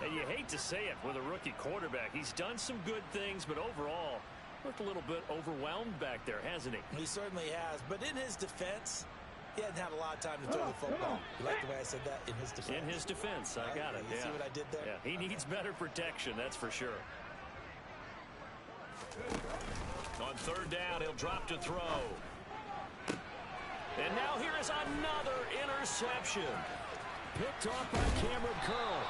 Speaker 2: And you hate to say it with a rookie quarterback. He's done some good things, but overall, looked a little bit overwhelmed back there, hasn't he?
Speaker 1: He certainly has. But in his defense, he hadn't had a lot of time to throw the football. You like the way I said that? In his defense.
Speaker 2: In his defense. I got it.
Speaker 1: You see what I did there?
Speaker 2: Yeah, he needs better protection, that's for sure. On third down, he'll drop to throw. And now here is another interception.
Speaker 5: Picked off by Cameron Curl.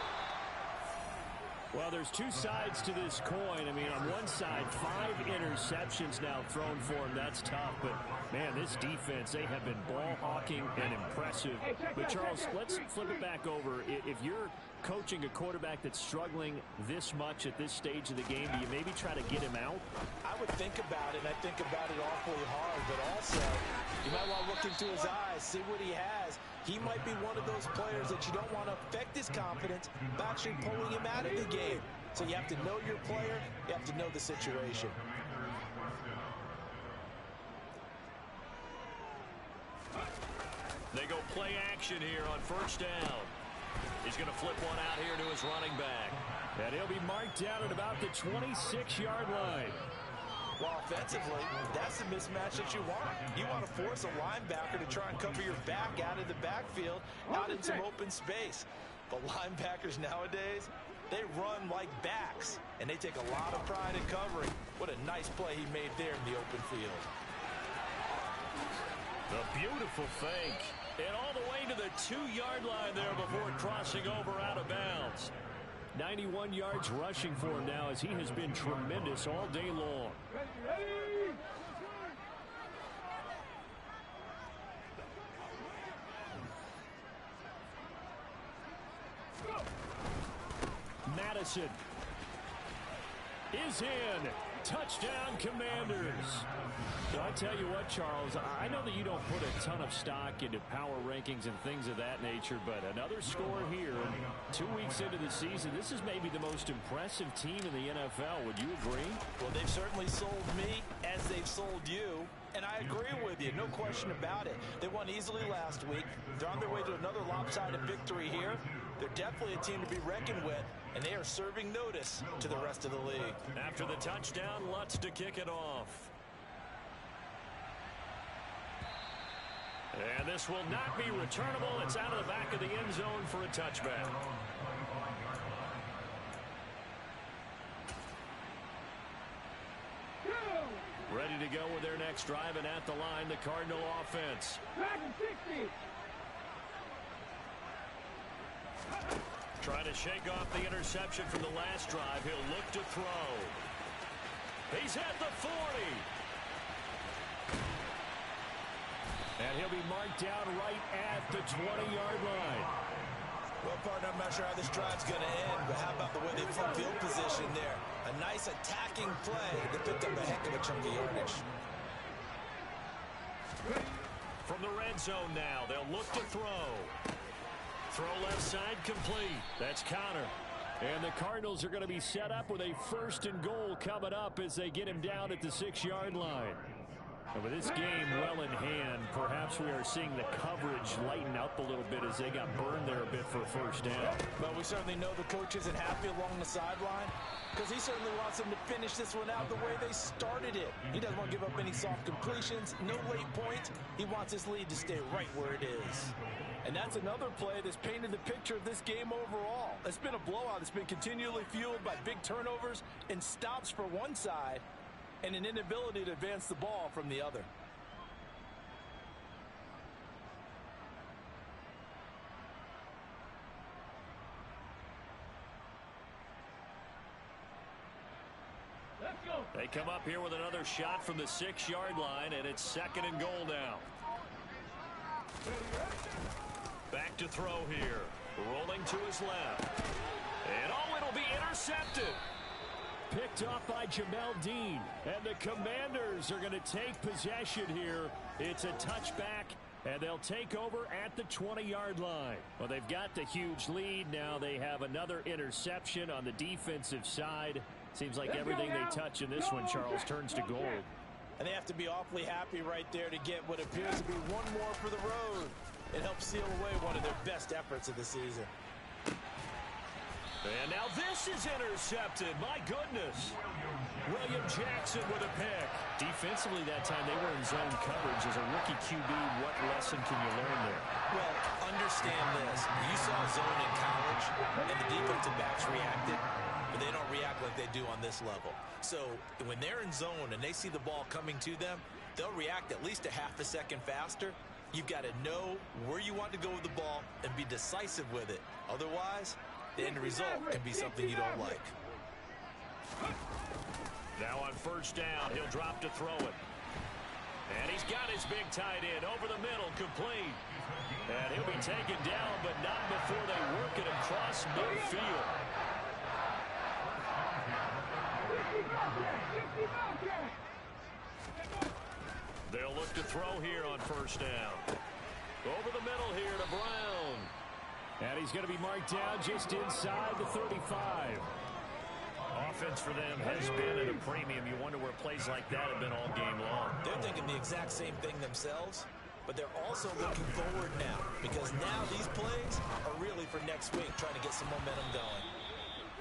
Speaker 5: Well, there's two sides to this coin. I mean, on one side, 5 interceptions now thrown for him. That's tough. But, man, this defense, they have been ball hawking and impressive. But, Charles, let's flip it back over. If you're coaching a quarterback that's struggling this much at this stage of the game, do you maybe try to get him out?
Speaker 1: I would think about it, and I think about it awfully hard. But also, you might want to look into his eyes, see what he has. He might be one of those players that you don't want to affect his confidence by actually pulling him out of the game. So you have to know your player. You have to know the situation.
Speaker 2: They go play action here on first down. He's going to flip one out here to his running back.
Speaker 5: And he'll be marked down at about the 26-yard line.
Speaker 1: Well, offensively, that's the mismatch that you want. You want to force a linebacker to try and cover your back out of the backfield, out in some open space. But linebackers nowadays, they run like backs, and they take a lot of pride in covering. What a nice play he made there in the open field.
Speaker 2: The beautiful fake. And all the way to the 2-yard line there before crossing over out of bounds.
Speaker 5: 91 yards rushing for him now as he has been tremendous all day long. Madison is in. Touchdown, Commanders. So I tell you what, Charles, I know that you don't put a ton of stock into power rankings and things of that nature, but another score here, 2 weeks into the season, this is maybe the most impressive team in the NFL. Would you agree?
Speaker 1: Well, they've certainly sold me as they've sold you, and I agree with you, no question about it. They won easily last week. They're on their way to another lopsided victory here. They're definitely a team to be reckoned with, and they are serving notice to the rest of the league.
Speaker 2: After the touchdown, Lutz to kick it off. And this will not be returnable. It's out of the back of the end zone for a touchback. Ready to go with their next drive, and at the line, the Cardinal offense. Trying to shake off the interception from the last drive. He'll look to throw. He's at the 40.
Speaker 5: And he'll be marked down right at the 20-yard line.
Speaker 1: Well, partner, I'm not sure how this drive's going to end, but how about the way they flip field position there? A nice attacking play that picked up a heck of a chunk of yardage.
Speaker 2: From the red zone now, they'll look to throw. Throw left side complete. That's Connor.
Speaker 5: And the Cardinals are going to be set up with a 1st and goal coming up as they get him down at the 6-yard line. And with this game well in hand, perhaps we are seeing the coverage lighten up a little bit as they got burned there a bit for a 1st down.
Speaker 1: But we certainly know the coach isn't happy along the sideline because he certainly wants them to finish this one out the way they started it. He doesn't want to give up any soft completions, no late points. He wants his lead to stay right where it is. And that's another play that's painted the picture of this game overall. It's been a blowout. It's been continually fueled by big turnovers and stops for one side and an inability to advance the ball from the other.
Speaker 3: Let's go.
Speaker 2: They come up here with another shot from the 6-yard line, and it's 2nd and goal now. Back to throw here. Rolling to his left. And it'll be intercepted.
Speaker 5: Picked off by Jamel Dean. And the Commanders are going to take possession here. It's a touchback, and they'll take over at the 20-yard line. Well, they've got the huge lead. Now they have another interception on the defensive side. Seems like everything they touch in this one, Charles, turns to gold.
Speaker 1: And they have to be awfully happy right there to get what appears to be one more for the road. It helps seal away one of their best efforts of the season.
Speaker 2: And now this is intercepted. My goodness. William Jackson with a pick.
Speaker 5: Defensively that time, they were in zone coverage. As a rookie QB, what lesson can you learn there?
Speaker 1: Well, understand this. You saw zone in college, and the defensive backs reacted, but they don't react like they do on this level. So when they're in zone and they see the ball coming to them, they'll react at least a half a second faster. You've got to know where you want to go with the ball and be decisive with it. Otherwise, the end result can be something you don't like.
Speaker 2: Now on 1st down, he'll drop to throw it. And he's got his big tight end over the middle, complete. And he'll be taken down, but not before they work it across midfield. They'll look to throw here on 1st down. Over the middle here to Brown.
Speaker 5: And he's going to be marked down just inside the 35.
Speaker 2: Offense for them has been at a premium. You wonder where plays like that have been all game long.
Speaker 1: They're thinking the exact same thing themselves, but they're also looking forward now because now these plays are really for next week, trying to get some momentum going.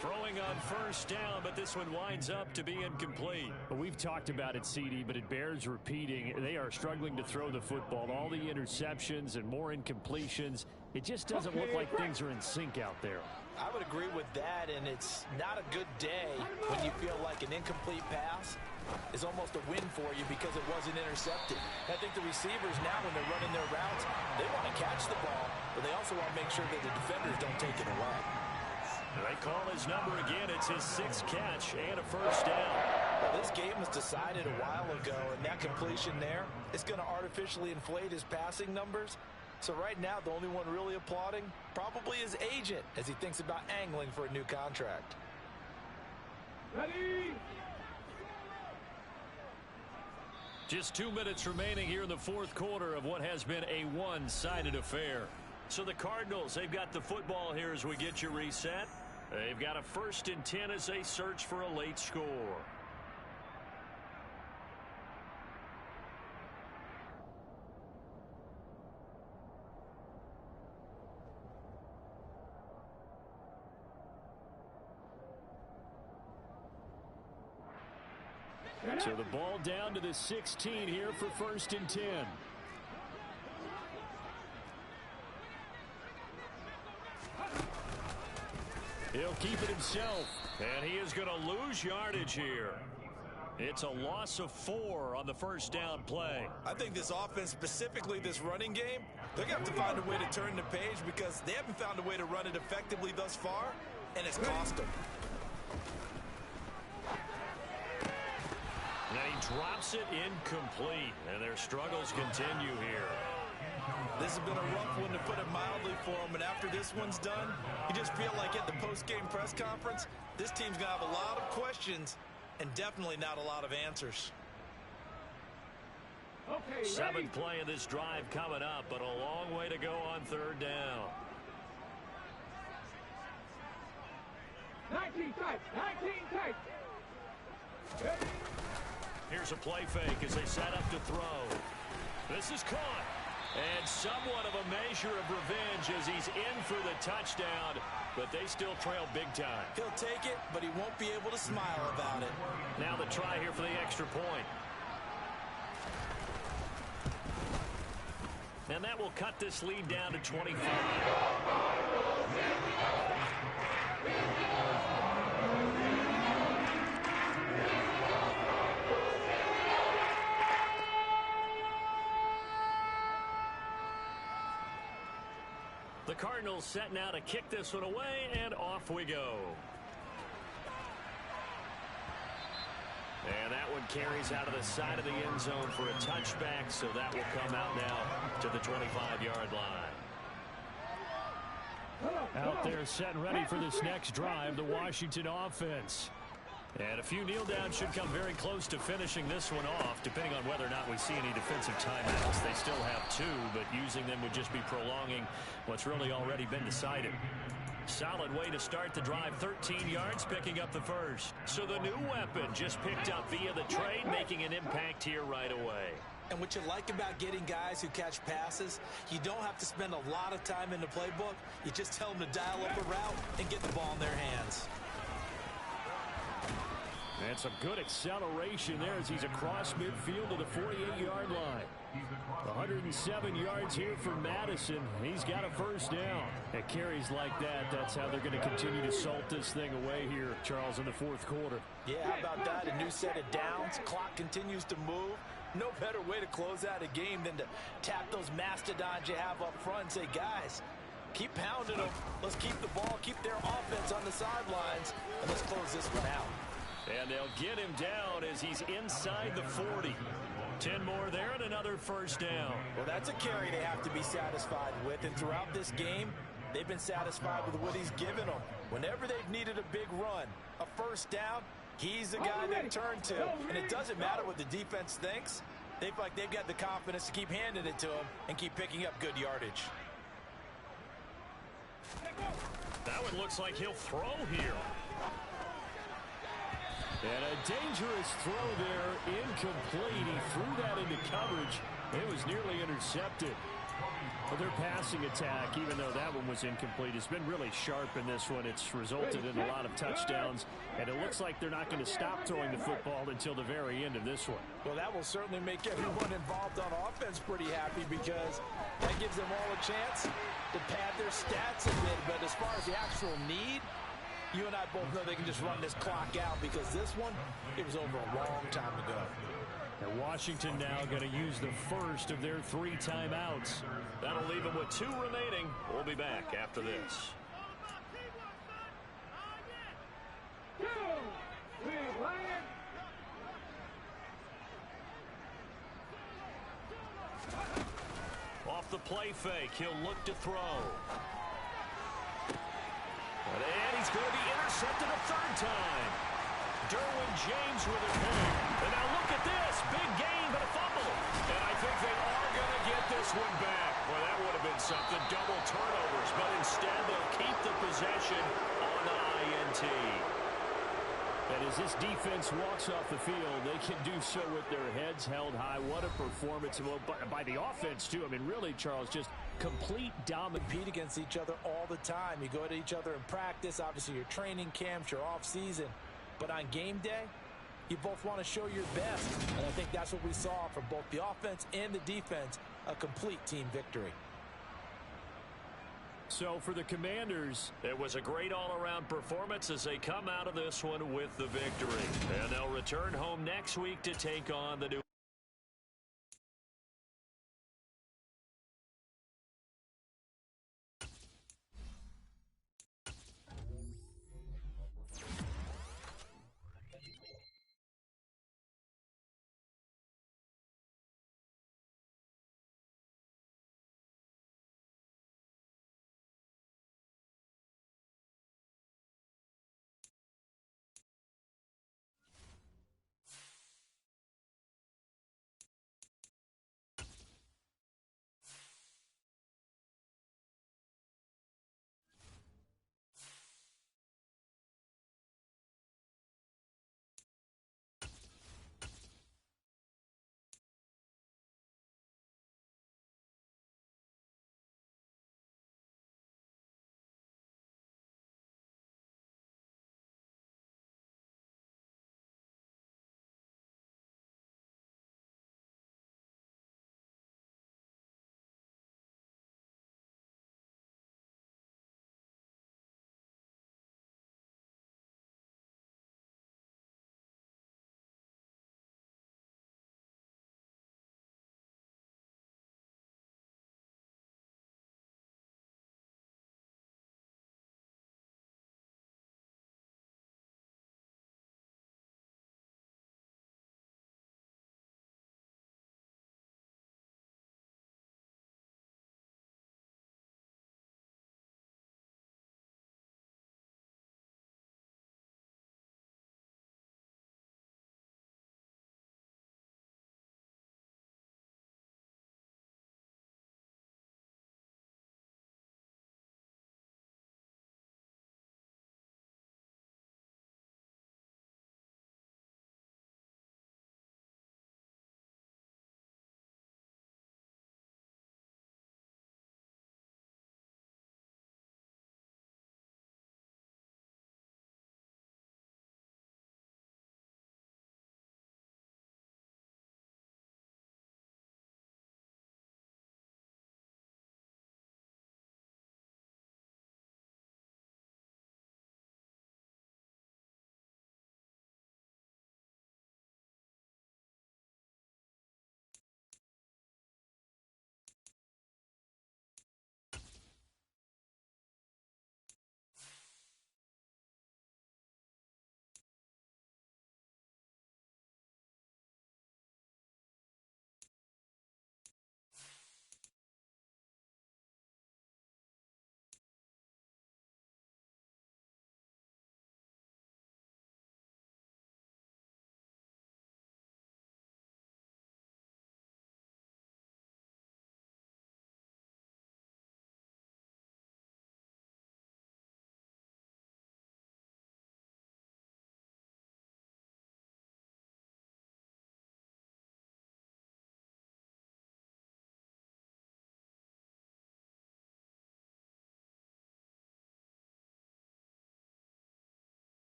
Speaker 2: Throwing on 1st down, but this one winds up to be incomplete.
Speaker 5: Well, we've talked about it, CD, but it bears repeating. They are struggling to throw the football. All the interceptions and more incompletions. It just doesn't look like things are in sync out there.
Speaker 1: I would agree with that, and it's not a good day when you feel like an incomplete pass is almost a win for you because it wasn't intercepted. I think the receivers now, when they're running their routes, they want to catch the ball, but they also want to make sure that the defenders don't take it away.
Speaker 2: They call his number again. It's his 6th catch and a 1st down.
Speaker 1: Well, this game was decided a while ago, and that completion there is going to artificially inflate his passing numbers. So right now, the only one really applauding probably his agent as he thinks about angling for a new contract.
Speaker 3: Ready?
Speaker 2: Just 2 minutes remaining here in the 4th quarter of what has been a one-sided affair. So the Cardinals, they've got the football here as we get you reset. They've got a 1st and 10 as they search for a late score.
Speaker 5: So the ball down to the 16 here for 1st and 10. He'll keep it himself.
Speaker 2: And he is going to lose yardage here. It's a loss of 4 on the 1st down play.
Speaker 1: I think this offense, specifically this running game, they're going to have to find a way to turn the page because they haven't found a way to run it effectively thus far, and it's cost them.
Speaker 2: And he drops it incomplete, and their struggles continue here.
Speaker 1: This has been a rough one, to put it mildly, for him. And after this one's done, you just feel like at the post-game press conference, this team's going to have a lot of questions and definitely not a lot of answers.
Speaker 3: Okay,
Speaker 2: Seventh play of this drive coming up, but a long way to go on third down.
Speaker 3: 19 tight, 19 tight.
Speaker 2: Here's a play fake as they set up to throw. This is caught. And somewhat of a measure of revenge as he's in for the touchdown, but they still trail big time.
Speaker 1: He'll take it, but he won't be able to smile about it.
Speaker 2: Now the try here for the extra point. And that will cut this lead down to 25. The Cardinals set now to kick this one away, and off we go. And that one carries out of the side of the end zone for a touchback, so that will come out now to the 25-yard line.
Speaker 5: Out there set and ready for this next drive, the Washington offense.
Speaker 2: And a few kneel downs should come very close to finishing this one off, depending on whether or not we see any defensive timeouts. They still have 2, but using them would just be prolonging what's really already been decided. Solid way to start the drive, 13 yards, picking up the first. So the new weapon just picked up via the trade, making an impact here right away.
Speaker 1: And what you like about getting guys who catch passes, you don't have to spend a lot of time in the playbook. You just tell them to dial up a route and get the ball in their hands.
Speaker 5: And some good acceleration there as he's across midfield to the 48-yard line. 107 yards here for Madison. He's got a first down. At carries like that, that's how they're going to continue to salt this thing away here, Charles, in the fourth quarter.
Speaker 1: Yeah, how about that? A new set of downs. Clock continues to move. No better way to close out a game than to tap those mastodons you have up front and say, guys, keep pounding them. Let's keep the ball, keep their offense on the sidelines, and let's close this one out.
Speaker 2: And they'll get him down as he's inside the 40. 10 more there and another first down.
Speaker 1: Well, that's a carry they have to be satisfied with. And throughout this game, they've been satisfied with what he's given them. Whenever they've needed a big run, a first down, he's the guy they turn to. And it doesn't matter what the defense thinks. They feel like they've got the confidence to keep handing it to him and keep picking up good yardage.
Speaker 2: That one looks like he'll throw here.
Speaker 5: And a dangerous throw there, incomplete. He threw that into coverage. It was nearly intercepted. But their passing attack, even though that one was incomplete, has been really sharp in this one. It's resulted in a lot of touchdowns, and it looks like they're not going to stop throwing the football until the very end of this one.
Speaker 1: Well, that will certainly make everyone involved on offense pretty happy, because that gives them all a chance to pad their stats a bit. But as far as the actual need, you and I both know they can just run this clock out, because this one, it was over a long time ago.
Speaker 5: And Washington now going to use the first of their 3 timeouts.
Speaker 2: That'll leave them with 2 remaining. We'll be back after this. Off the play fake, he'll look to throw. And he's going to be intercepted a 3rd time. Derwin James with a pick. And now look at this. Big gain, but a fumble. And I think they are going to get this one back. Well, that would have been something. Double turnovers. But instead, they'll keep the possession on the INT.
Speaker 5: And as this defense walks off the field, they can do so with their heads held high. What a performance by the offense, too. I mean, really, Charles, just complete dominance.
Speaker 1: Compete against each other all the time. You go to each other in practice. Obviously, your training camps, your off-season. But on game day, you both want to show your best. And I think that's what we saw from both the offense and the defense, a complete team victory.
Speaker 5: So for the Commanders,
Speaker 2: it was a great all-around performance as they come out of this one with the victory. And they'll return home next week to take on the new